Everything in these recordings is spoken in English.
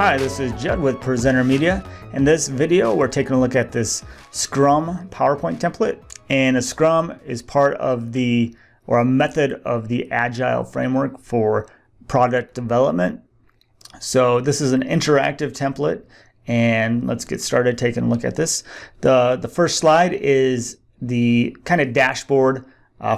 Hi, this is Judd with Presenter Media. In this video, we're taking a look at this Scrum PowerPoint template. And a Scrum is part of a method of the Agile framework for product development. So this is an interactive template, and let's get started taking a look at this. The first slide is the kind of dashboard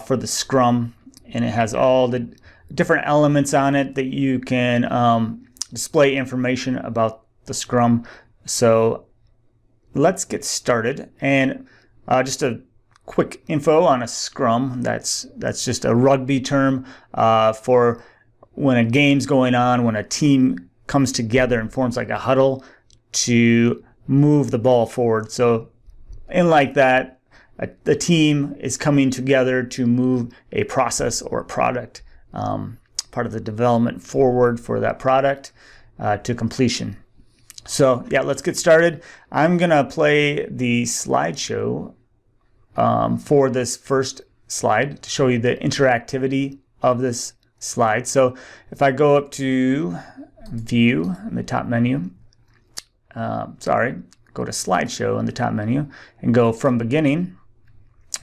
for the Scrum, and it has all the different elements on it that you can display information about the Scrum. So let's get started. And just a quick info on a Scrum. That's just a rugby term for when a game's going on, when a team comes together and forms like a huddle to move the ball forward. So in like that, the team is coming together to move a process or a product, part of the development forward for that product to completion. So yeah, let's get started. I'm gonna play the slideshow for this first slide to show you the interactivity of this slide. So if I go up to View in the top menu, go to Slideshow in the top menu and go from beginning,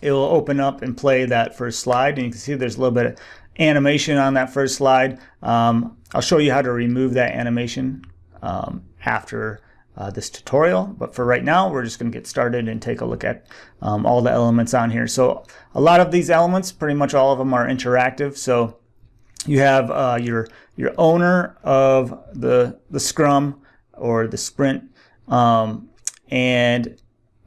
it will open up and play that first slide, and you can see there's a little bit of animation on that first slide. I'll show you how to remove that animation after this tutorial, but for right now we're just going to get started and take a look at all the elements on here. So a lot of these elements, pretty much all of them, are interactive. So you have your owner of the Scrum or the sprint, and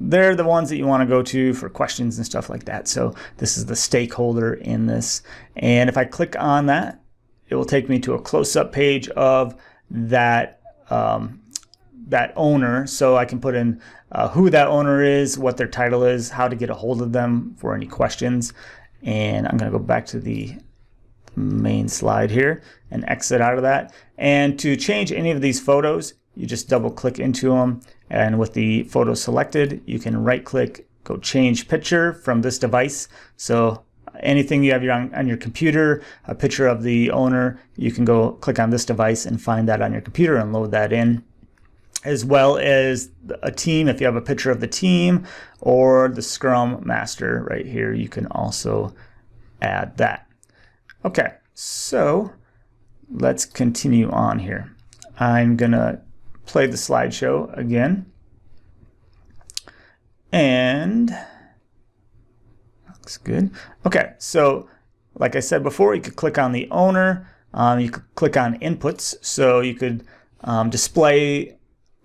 they're the ones that you want to go to for questions and stuff like that. So this is the stakeholder in this, and if I click on that, it will take me to a close-up page of that that owner. So I can put in who that owner is, what their title is, how to get a hold of them for any questions. And I'm going to go back to the main slide here and exit out of that. And to change any of these photos, you just double click into them, and with the photo selected, you can right click, go change picture from this device. So anything you have on your computer, a picture of the owner, you can go click on this device and find that on your computer and load that in, as well as a team. If you have a picture of the team or the Scrum Master right here, you can also add that. Okay, so let's continue on here. I'm gonna play the slideshow again, and looks good. Okay, so like I said before, you could click on the owner, you could click on inputs, so you could display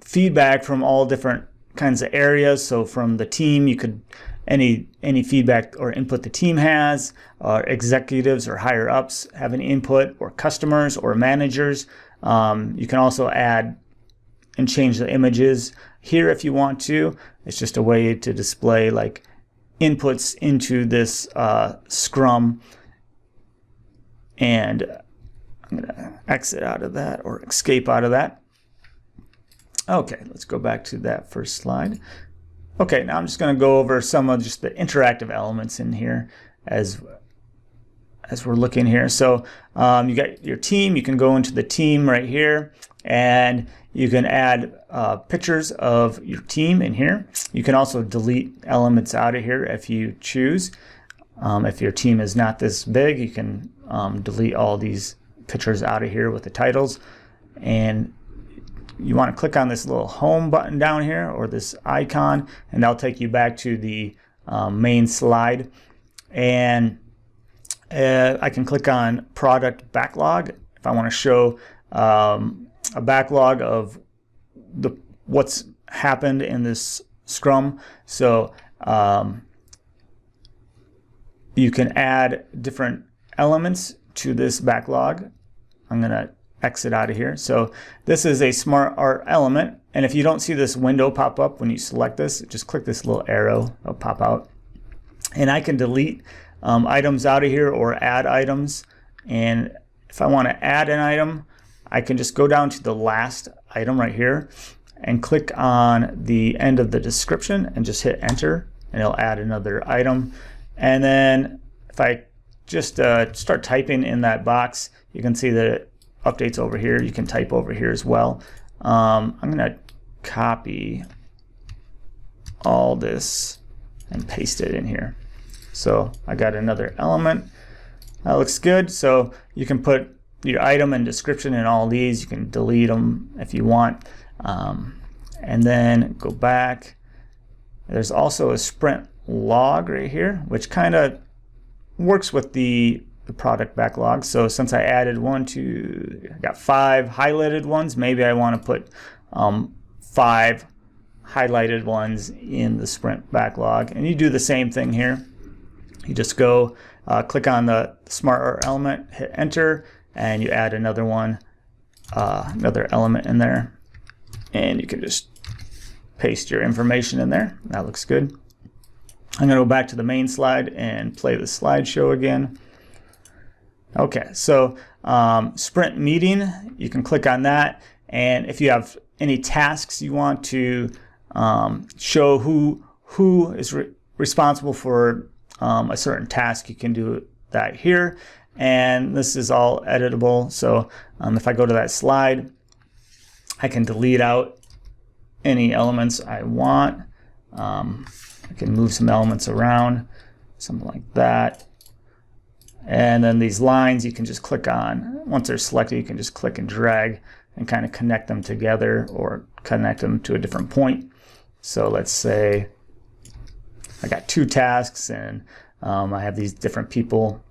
feedback from all different kinds of areas. So from the team, you could any feedback or input the team has, or executives or higher ups have an input, or customers or managers. You can also add and change the images here if you want to. It's just a way to display like inputs into this Scrum. And I'm gonna exit out of that or escape out of that. Okay, let's go back to that first slide. Okay, now I'm just going to go over some of just the interactive elements in here as we're looking here. So you got your team. You can go into the team right here, and you can add pictures of your team in here. You can also delete elements out of here if you choose. If your team is not this big, you can delete all these pictures out of here with the titles. And you want to click on this little home button down here, or this icon, and that'll take you back to the main slide. And I can click on product backlog if I want to show a backlog of what's happened in this Scrum. So you can add different elements to this backlog. I'm going to exit out of here. So this is a smart art element, and if you don't see this window pop up when you select this, just click this little arrow, it'll pop out, and I can delete items out of here or add items. And if I want to add an item, I can just go down to the last item right here and click on the end of the description and just hit enter, and it'll add another item. And then if I just start typing in that box, you can see that updates over here. You can type over here as well. I'm going to copy all this and paste it in here. So I got another element. That looks good. So you can put your item and description in all these. You can delete them if you want. And then go back. There's also a sprint log right here, which kind of works with the product backlog. So since I added I got 5 highlighted ones, maybe I want to put 5 highlighted ones in the sprint backlog. And you do the same thing here. You just go click on the smart element, hit enter, and you add another one, another element in there. And you can just paste your information in there. That looks good. I'm going to go back to the main slide and play the slideshow again. Okay, so sprint meeting, you can click on that, and if you have any tasks you want to show who is responsible for a certain task, you can do that here. And this is all editable. So if I go to that slide, I can delete out any elements I want. I can move some elements around, something like that. And then these lines you can just click on. Once they're selected, you can just click and drag and kind of connect them together or connect them to a different point. So let's say I got 2 tasks and I have these different people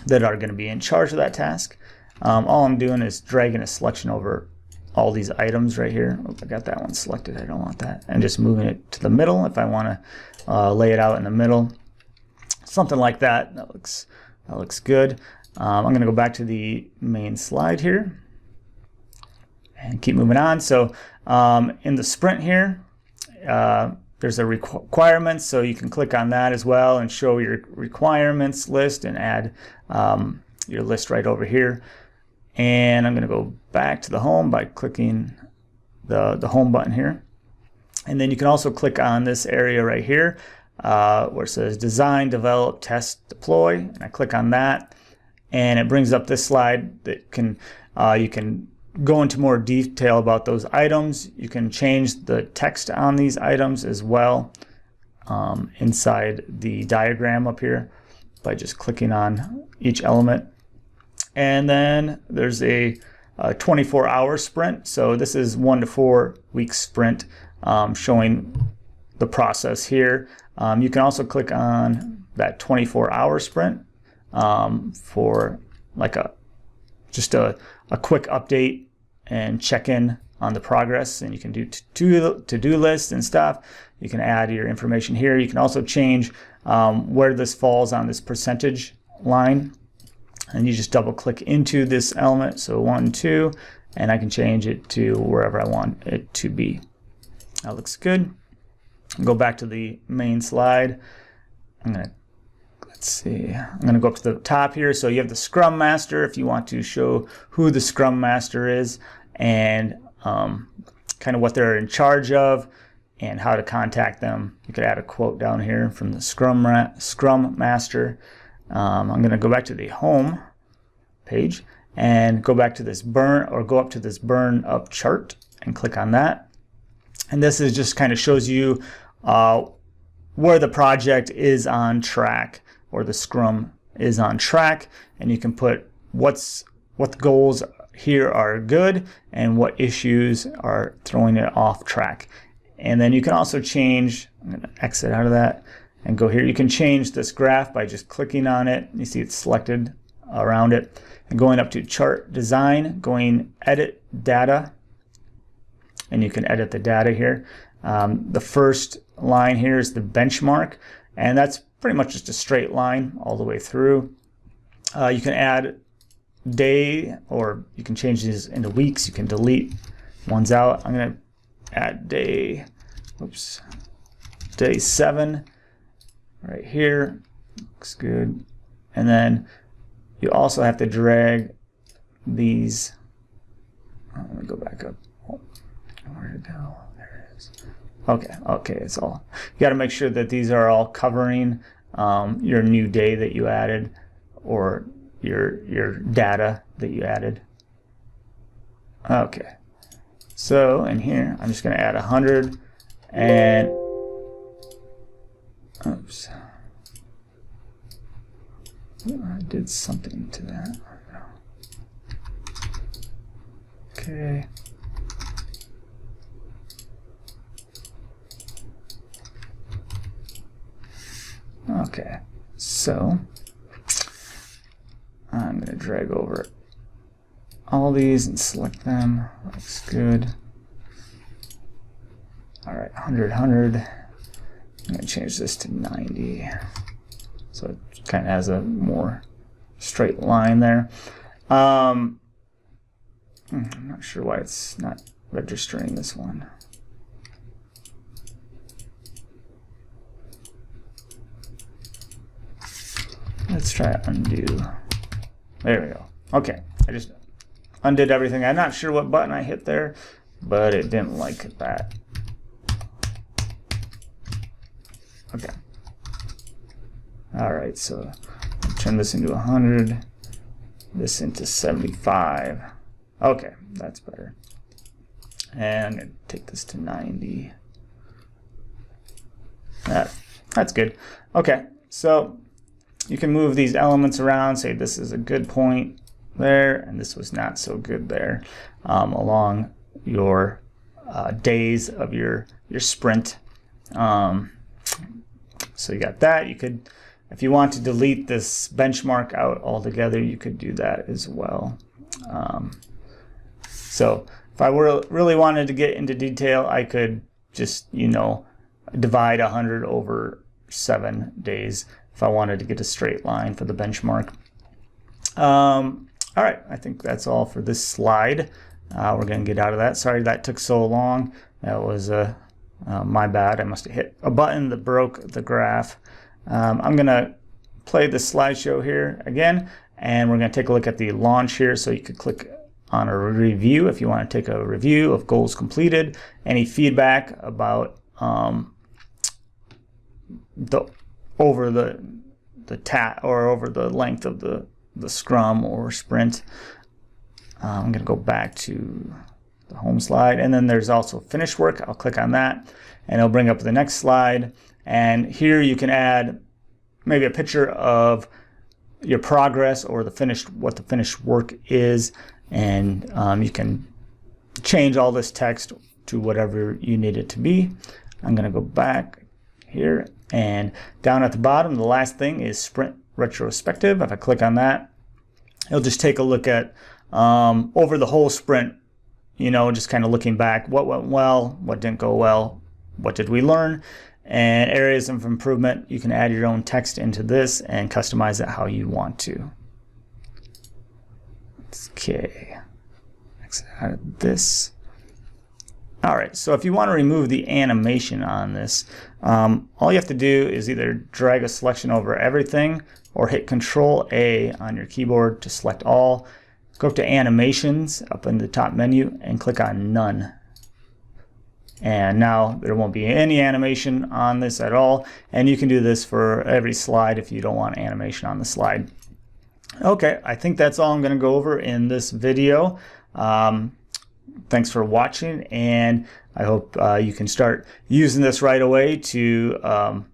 that are going to be in charge of that task. All I'm doing is dragging a selection over all these items right here. Oh, I got that one selected. I don't want that. And just moving it to the middle if I want to lay it out in the middle. Something like that. That looks good. I'm going to go back to the main slide here and keep moving on. So in the sprint here, there's a requirements, so you can click on that as well and show your requirements list and add your list right over here. And I'm going to go back to the home by clicking the home button here. And then you can also click on this area right here where it says design, develop, test, deploy. And I click on that, and it brings up this slide that can you can go into more detail about those items. You can change the text on these items as well inside the diagram up here by just clicking on each element. And then there's a 24-hour sprint. So this is 1 to 4 week sprint showing the process here. You can also click on that 24-hour sprint for like just a quick update and check in on the progress. And you can do to-do lists and stuff. You can add your information here. You can also change where this falls on this percentage line. And you just double click into this element, so 1, 2, and I can change it to wherever I want it to be. That looks good. Go back to the main slide. Let's see, I'm gonna go up to the top here. So you have the Scrum Master if you want to show who the Scrum Master is and kind of what they're in charge of and how to contact them. You could add a quote down here from the Scrum Master. I'm going to go back to the home page and go back to this go up to this burn up chart and click on that. And this is just kind of shows you where the project is on track, or the Scrum is on track, and you can put what goals here are good and what issues are throwing it off track. And then you can also change, I'm going to exit out of that and go here. You can change this graph by just clicking on it. You see it's selected around it. And going up to chart design, going edit data, and you can edit the data here. The first line here is the benchmark, and that's pretty much just a straight line all the way through. You can add day, or you can change these into weeks. You can delete ones out. I'm going to add day 7 right here. Looks good. And then you also have to drag these. Let me go back up. Where'd it go? There it is. Okay, it's all. You got to make sure that these are all covering your new day that you added, or your data that you added. Okay, so in here I'm just going to add 100 and oops, I did something to that. Okay. Okay, so I'm going to drag over all these and select them. Looks good. All right, 100, 100. I'm going to change this to 90. So it kind of has a more straight line there. I'm not sure why it's not registering this one. Let's try undo. There we go. Okay, I just undid everything. I'm not sure what button I hit there, but it didn't like that. Okay. All right, so I'll turn this into 100, this into 75. Okay, that's better. And I'm going to take this to 90. That's good. Okay, so you can move these elements around, say this is a good point there, and this was not so good there, along your days of your sprint. So you got that. You could, if you want to delete this benchmark out altogether, you could do that as well. So if I really wanted to get into detail, I could just, divide 100 over 7 days if I wanted to get a straight line for the benchmark. All right, I think that's all for this slide. We're going to get out of that. Sorry that took so long. That was my bad. I must have hit a button that broke the graph. I'm going to play the slideshow here again, and we're going to take a look at the launch here. So you could click on a review if you want to take a review of goals completed, any feedback about over the length of the scrum or sprint. I'm going to go back to the home slide, and then there's also finished work. I'll click on that and it'll bring up the next slide, and here you can add maybe a picture of your progress or what the finished work is, and you can change all this text to whatever you need it to be. I'm going to go back here, and down at the bottom the last thing is sprint retrospective. If I click on that, it'll just take a look at over the whole sprint, just kind of looking back, what went well, what didn't go well, what did we learn, and areas of improvement. You can add your own text into this and customize it how you want to. Okay, exit out of this. All right, so if you want to remove the animation on this, all you have to do is either drag a selection over everything or hit Control-A on your keyboard to select all. Go up to Animations up in the top menu and click on None. And now there won't be any animation on this at all, and you can do this for every slide if you don't want animation on the slide. Okay, I think that's all I'm going to go over in this video. Thanks for watching, and I hope you can start using this right away to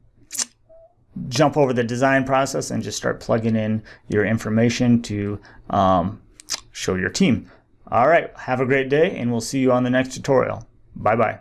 jump over the design process and just start plugging in your information to show your team. All right, have a great day, and we'll see you on the next tutorial. Bye-bye.